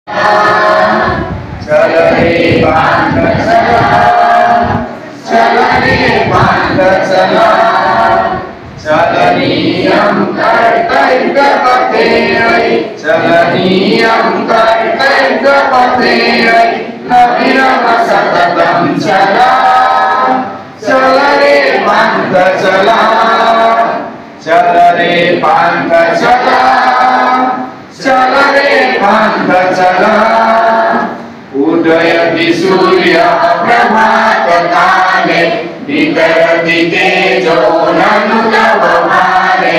चल रे बांध चला, चल रे बांध चला, चल नियम कर्तव्य पथे, चल नियम कर्तव्य पथे, नविरम सततम चला, चल रे बांध चला, चल रे बांध चला, चल रे बांध चला। उदयति सूर्य प्रभात काले, वितरति तेजो ननु तव भाले।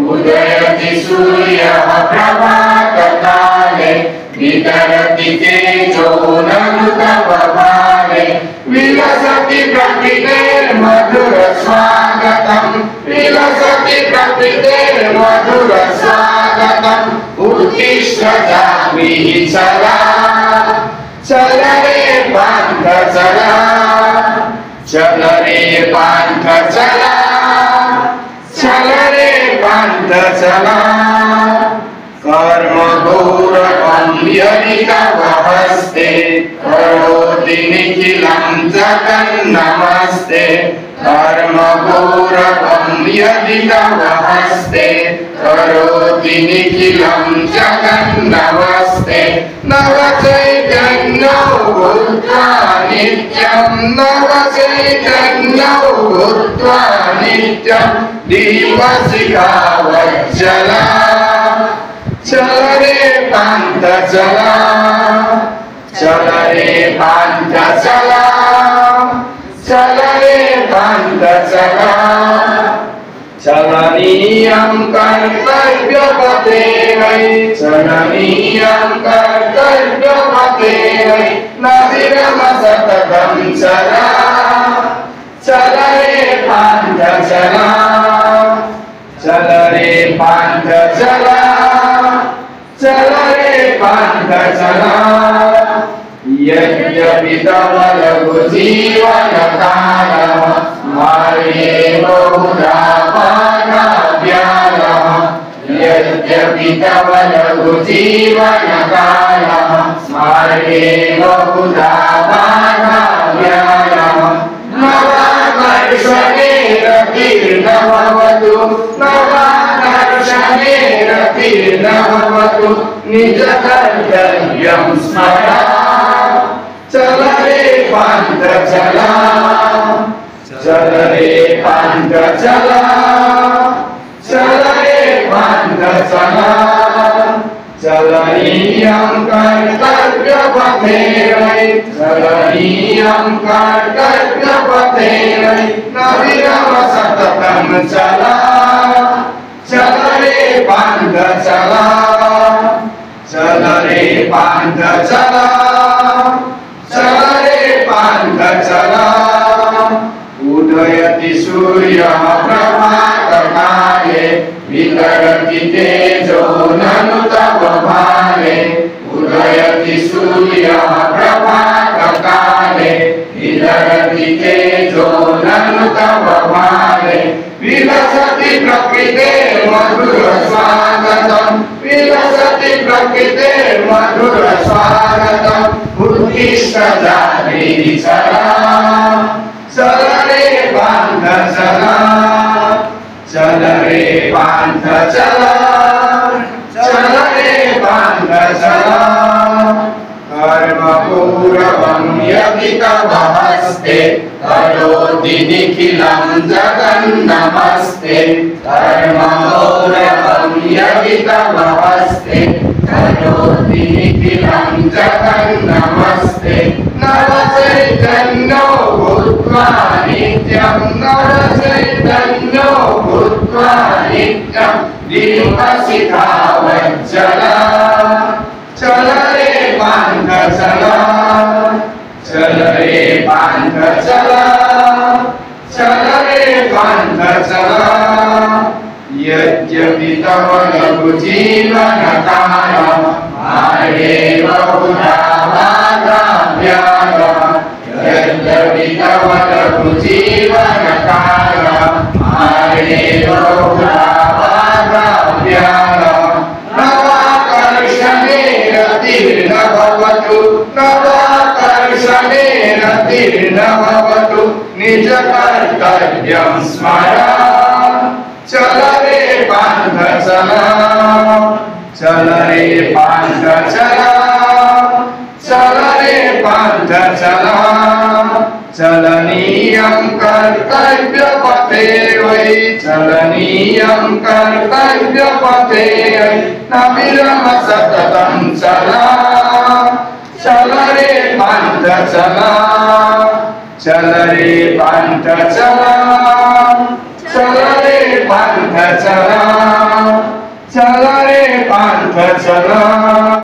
उदयति सूर्य प्रभात काले, वितरति तेजो ननु तव भाले। विलसति प्रकृतेर्मधुर स्वागतम्, विलसति प्रकृतेर्मधुर स्वागतम्। उत्तिष्ठ जाह्नवी चला, चल रे बांध चला, चल रे बांध चला, चल रे बांध चला। कर्म गौरवं यदि तव हस्ते, करोति निखिलं जगन्नमस्ते। कर्म गौरवं यदि तव हस्ते, करोति निखिलं जगन्नमस्ते। नव चैतन्यो भूत्वा नित्यं, नव चैतन्यो भूत्वा नित्यं। दीपशिखावज्ज्वला, चल रे बांध चला, चल रे बांध चला, चल रे बांध चला। चल नियम कर्तव्य पथे, चल नियम कर्तव्य पथे, नविरम सततम चला, चल रे बांध चला, चल रे बांध चला, चल रे बांध चला। यद्यपि तव लघु जीवन कालः, मार्गे बहुधा बाधाव्यालः। यद्यपि तव लघु जीवन कालः, मार्गे बहुधा बाधाव्यालः। नवाकर्षणेरतीर्न भवतु, नवाकर्षणेरतीर्न भवतु, निज कर्तव्यं स्मरा। चल रे बांध चला, चल रे बांध चला, चल रे बांध चला। चल नियम कर्तव्य पथे, चल नियम कर्तव्य पथे, नविरम सततम चला, चल रे बांध चला, चल रे बांध चला, चल रे बांध चला। उदयति सूर्य प्रभात काले, वितरति तेजो ननु तव भाले। उदयति सूर्य प्रभात काले, वितरति तेजो ननु तव भाले। विलसति प्रकृतेर्मधुर स्वागतम्, विलसति प्रकृतेर्मधुर स्वागतम्। उत्तिष्ठ जाह्नवी चला, चल रे बांध चला, चल रे बांध चला, चल रे बांध चला। कर्म गौरवं यदि तव हस्ते, करोति निखिलं जगन्नमस्ते। कर्म गौरवं यदि तव हस्ते, करोति निखिलं जगन्नमस्ते। नव चैतन्यो भूत्वा नित्यं, नव चैतन्यो भूत्वा नित्यं। दीपशिखावज्ज्वला, चल रे बांध चला, चल रे बांध चला, चल रे बांध चला। यद्यपि तव लघु जीवन कालः, मार्गे बहुधा बाधाव्यालः। यद्यपि तव लघु जीवन कालः, मार्गे बहुधा बाधाव्यालः। नवाकर्षणेरतीर्न कवाकर्षणेन तीर्णमवतु निज कर्तव्यं स्मर चल रे पांथ चला चल रे पांथ चला चल रे पांथ चला चलनीयं कर्तव्य पथे वै चलनीयं कर्तव्य पथे वै न विरम सततं चला चल रे पांथ चला चल रे पांथ चला चल रे पांथ चला चल रे पांथ चला।